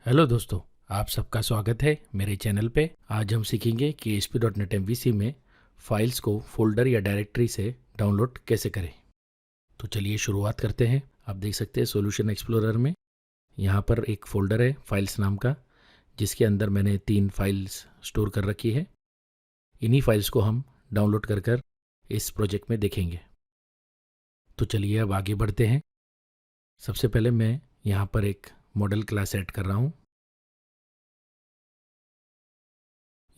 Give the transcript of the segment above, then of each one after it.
Hello दोस्तों, आप सबका स्वागत है मेरे चैनल पे। आज हम सीखेंगे कि ASP.NET MVC में फाइल्स को फोल्डर या डायरेक्टरी से डाउनलोड कैसे करें। तो चलिए शुरुआत करते हैं। आप देख सकते हैं सॉल्यूशन एक्सप्लोरर में यहाँ पर एक फ़ोल्डर है फाइल्स नाम का, जिसके अंदर मैंने 3 फाइल्स स्टोर कर रखी है। इन्हीं फाइल्स को हम डाउनलोड कर कर इस प्रोजेक्ट में देखेंगे। तो चलिए अब आगे बढ़ते हैं। सबसे पहले मैं यहाँ पर एक मॉडल क्लास ऐड कर रहा हूँ।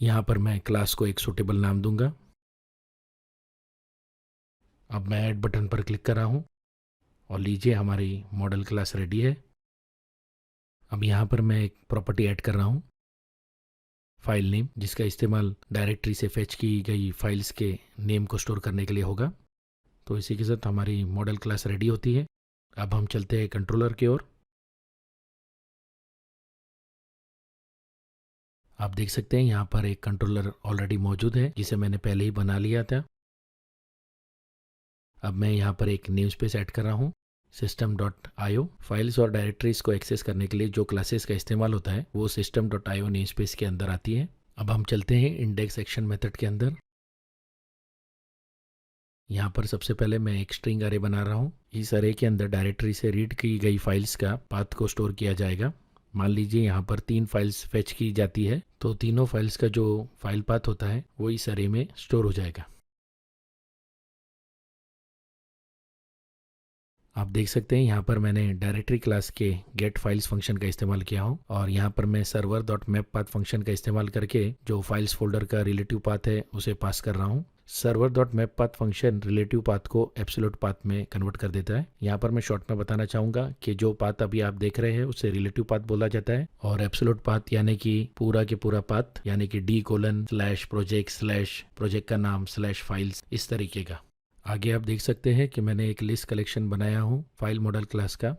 यहाँ पर मैं क्लास को एक सूटेबल नाम दूंगा। अब मैं ऐड बटन पर क्लिक कर रहा हूँ और लीजिए हमारी मॉडल क्लास रेडी है। अब यहाँ पर मैं एक प्रॉपर्टी ऐड कर रहा हूँ, फाइल नेम, जिसका इस्तेमाल डायरेक्टरी से फेच की गई फाइल्स के नेम को स्टोर करने के लिए होगा। तो इसी के साथ हमारी मॉडल क्लास रेडी होती है। अब हम चलते हैं कंट्रोलर की ओर। आप देख सकते हैं यहाँ पर एक कंट्रोलर ऑलरेडी मौजूद है, जिसे मैंने पहले ही बना लिया था। अब मैं यहाँ पर एक नेम स्पेस ऐड कर रहा हूँ, system.io। फाइल्स और डायरेक्टरीज को एक्सेस करने के लिए जो क्लासेस का इस्तेमाल होता है वो system.io नेम स्पेस के अंदर आती है। अब हम चलते हैं इंडेक्स एक्शन मेथड के अंदर। यहाँ पर सबसे पहले मैं एक स्ट्रिंग अरे बना रहा हूँ। इस अरे के अंदर डायरेक्टरी से रीड की गई फाइल्स का पाथ को स्टोर किया जाएगा। मान लीजिए यहाँ पर 3 फाइल्स फेच की जाती है, तो तीनों फाइल्स का जो फाइल पाथ होता है वो इस अरे में स्टोर हो जाएगा। आप देख सकते हैं यहाँ पर मैंने डायरेक्टरी क्लास के गेट फाइल्स फंक्शन का इस्तेमाल किया हूँ, और यहाँ पर मैं server dot map path function का इस्तेमाल करके जो फाइल्स फोल्डर का रिलेटिव पाथ है उसे पास कर रहा हूँ। Server dot map path function relative path को एब्सोल्यूट पाथ में कन्वर्ट कर देता है। यहाँ पर मैं शॉर्ट में बताना चाहूँगा कि जो पाथ अभी आप देख रहे हैं उसे रिलेटिव पाथ बोला जाता है, और एब्सोल्यूट पाथ यानी कि पूरा के पूरा पाथ यानी कि d:/project/प्रोजेक्ट का नाम /फाइल्स, इस तरीके का। आगे आप देख सकते हैं कि मैंने एक लिस्ट कलेक्शन बनाया हूँ फाइल मॉडल क्लास का।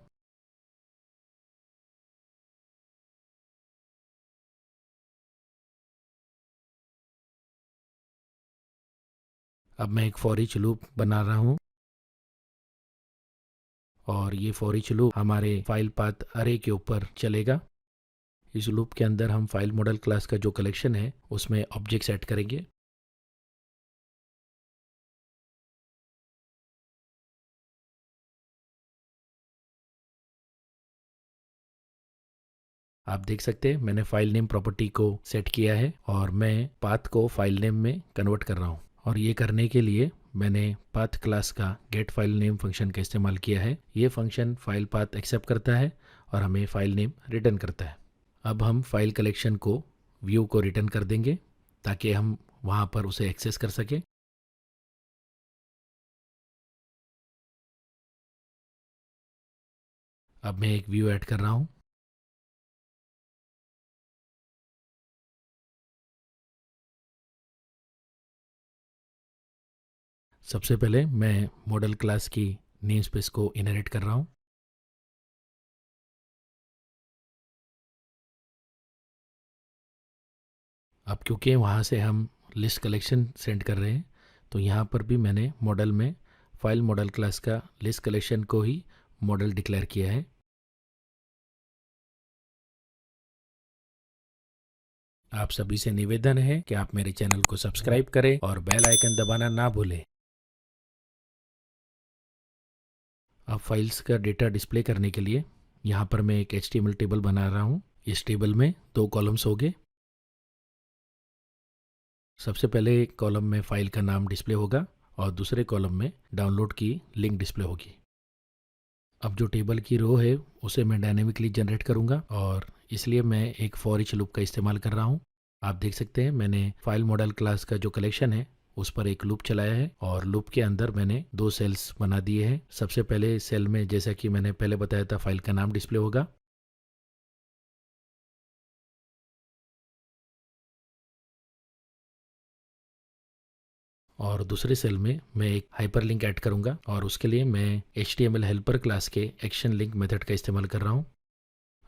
अब मैं एक फॉर ईच लूप बना रहा हूँ, और ये फॉर ईच लूप हमारे फाइल पाथ अरे के ऊपर चलेगा। इस लूप के अंदर हम फाइल मॉडल क्लास का जो कलेक्शन है उसमें ऑब्जेक्ट सेट करेंगे। आप देख सकते हैं मैंने फाइल नेम प्रॉपर्टी को सेट किया है, और मैं पाथ को फाइल नेम में कन्वर्ट कर रहा हूँ। और ये करने के लिए मैंने पाथ क्लास का गेट फाइल नेम फंक्शन का इस्तेमाल किया है। ये फंक्शन फाइल पाथ एक्सेप्ट करता है और हमें फाइल नेम रिटर्न करता है। अब हम फाइल कलेक्शन को व्यू को रिटर्न कर देंगे ताकि हम वहाँ पर उसे एक्सेस कर सकें। अब मैं एक व्यू ऐड कर रहा हूँ। सबसे पहले मैं मॉडल क्लास की नेम स्पेस को इनहेरिट कर रहा हूँ। अब क्योंकि वहाँ से हम लिस्ट कलेक्शन सेंड कर रहे हैं, तो यहाँ पर भी मैंने मॉडल में फाइल मॉडल क्लास का लिस्ट कलेक्शन को ही मॉडल डिक्लेयर किया है। आप सभी से निवेदन है कि आप मेरे चैनल को सब्सक्राइब करें और बेल आइकन दबाना ना भूलें। अब फाइल्स का डेटा डिस्प्ले करने के लिए यहाँ पर मैं एक HTML टेबल बना रहा हूँ। इस टेबल में 2 कॉलम्स होंगे। सबसे पहले एक कॉलम में फाइल का नाम डिस्प्ले होगा और दूसरे कॉलम में डाउनलोड की लिंक डिस्प्ले होगी। अब जो टेबल की रो है उसे मैं डायनेमिकली जनरेट करूँगा, और इसलिए मैं एक फॉर ईच लूप का इस्तेमाल कर रहा हूँ। आप देख सकते हैं मैंने फाइल मॉडल क्लास का जो कलेक्शन है उस पर एक लूप चलाया है, और लूप के अंदर मैंने 2 सेल्स बना दिए हैं। सबसे पहले सेल में, जैसा कि मैंने पहले बताया था, फाइल का नाम डिस्प्ले होगा। और दूसरे सेल में मैं एक हाइपरलिंक ऐड करूंगा, और उसके लिए मैं HTML हेल्पर क्लास के एक्शन लिंक मेथड का इस्तेमाल कर रहा हूँ।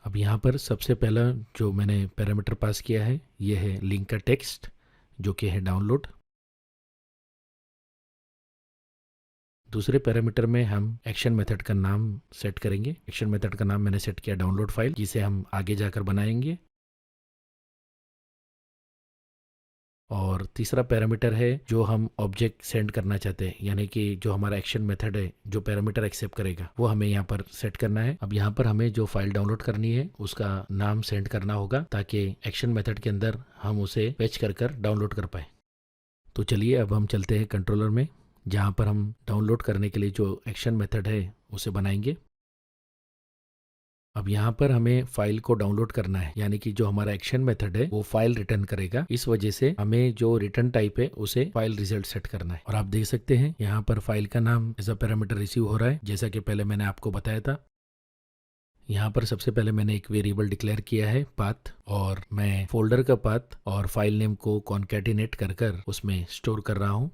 अब यहाँ पर सबसे पहला जो मैंने पैरामीटर पास किया है ये है लिंक का टेक्स्ट, जो कि है डाउनलोड। दूसरे पैरामीटर में हम एक्शन मेथड का नाम सेट करेंगे। एक्शन मेथड का नाम मैंने सेट किया डाउनलोड फाइल, जिसे हम आगे जाकर बनाएंगे। और तीसरा पैरामीटर है जो हम ऑब्जेक्ट सेंड करना चाहते हैं, यानी कि जो हमारा एक्शन मेथड है, जो पैरामीटर एक्सेप्ट करेगा, वो हमें यहाँ पर सेट करना है। अब यहाँ पर हमें जो फाइल डाउनलोड करनी है उसका नाम सेंड करना होगा, ताकि एक्शन मेथड के अंदर हम उसे फेच कर डाउनलोड कर पाए। तो चलिए अब हम चलते हैं कंट्रोलर में, जहाँ पर हम डाउनलोड करने के लिए जो एक्शन मेथड है उसे बनाएंगे। अब यहाँ पर हमें फाइल को डाउनलोड करना है, यानी कि जो हमारा एक्शन मेथड है वो फाइल रिटर्न करेगा। इस वजह से हमें जो रिटर्न टाइप है उसे फाइल रिजल्ट सेट करना है। और आप देख सकते हैं यहाँ पर फाइल का नाम एज अ पैरामीटर रिसीव हो रहा है, जैसा कि पहले मैंने आपको बताया था। यहाँ पर सबसे पहले मैंने एक वेरिएबल डिक्लेयर किया है पाथ, और मैं फोल्डर का पाथ और फाइल नेम को कॉन्कैटिनेट कर उसमें स्टोर कर रहा हूँ।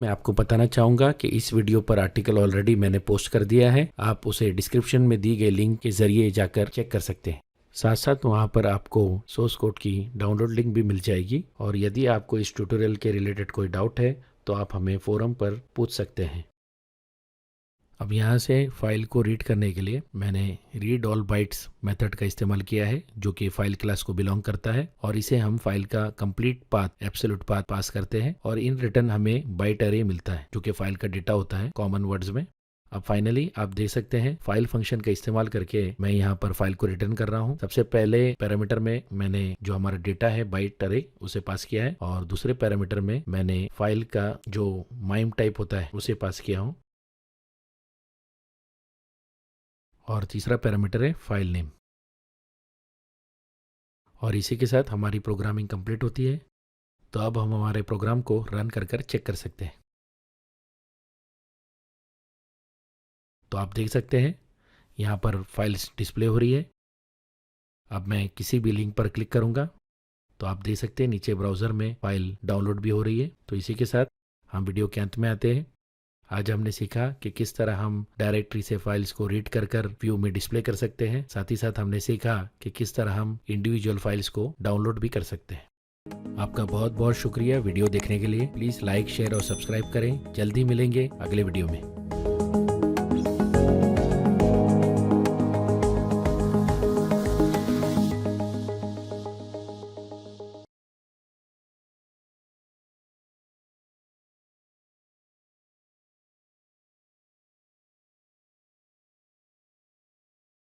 मैं आपको बताना चाहूँगा कि इस वीडियो पर आर्टिकल ऑलरेडी मैंने पोस्ट कर दिया है, आप उसे डिस्क्रिप्शन में दी गई लिंक के जरिए जाकर चेक कर सकते हैं। साथ साथ वहाँ पर आपको सोर्स कोड की डाउनलोड लिंक भी मिल जाएगी। और यदि आपको इस ट्यूटोरियल के रिलेटेड कोई डाउट है तो आप हमें फोरम पर पूछ सकते हैं। अब यहाँ से फाइल को रीड करने के लिए मैंने रीड ऑल बाइट्स मेथड का इस्तेमाल किया है, जो कि फाइल क्लास को बिलोंग करता है। और इसे हम फाइल का कंप्लीट पाथ, एब्सोल्यूट पाथ पास करते हैं, और इन रिटर्न हमें बाइट अरे मिलता है, जो कि फाइल का डेटा होता है कॉमन वर्ड्स में। अब फाइनली आप देख सकते हैं फाइल फंक्शन का इस्तेमाल करके मैं यहाँ पर फाइल को रिटर्न कर रहा हूँ। सबसे पहले पैरामीटर में मैंने जो हमारा डेटा है बाइट अरे उसे पास किया है, और दूसरे पैरामीटर में मैंने फाइल का जो माइम टाइप होता है उसे पास किया हूँ, और तीसरा पैरामीटर है फाइल नेम। और इसी के साथ हमारी प्रोग्रामिंग कंप्लीट होती है। तो अब हम हमारे प्रोग्राम को रन कर चेक कर सकते हैं। तो आप देख सकते हैं यहाँ पर फाइल डिस्प्ले हो रही है। अब मैं किसी भी लिंक पर क्लिक करूँगा तो आप देख सकते हैं नीचे ब्राउज़र में फाइल डाउनलोड भी हो रही है। तो इसी के साथ हम वीडियो के अंत में आते हैं। आज हमने सीखा कि किस तरह हम डायरेक्टरी से फाइल्स को रीड कर व्यू में डिस्प्ले कर सकते हैं। साथ ही साथ हमने सीखा कि किस तरह हम इंडिविजुअल फाइल्स को डाउनलोड भी कर सकते हैं। आपका बहुत बहुत शुक्रिया वीडियो देखने के लिए। प्लीज़ लाइक, शेयर और सब्सक्राइब करें। जल्दी मिलेंगे अगले वीडियो में।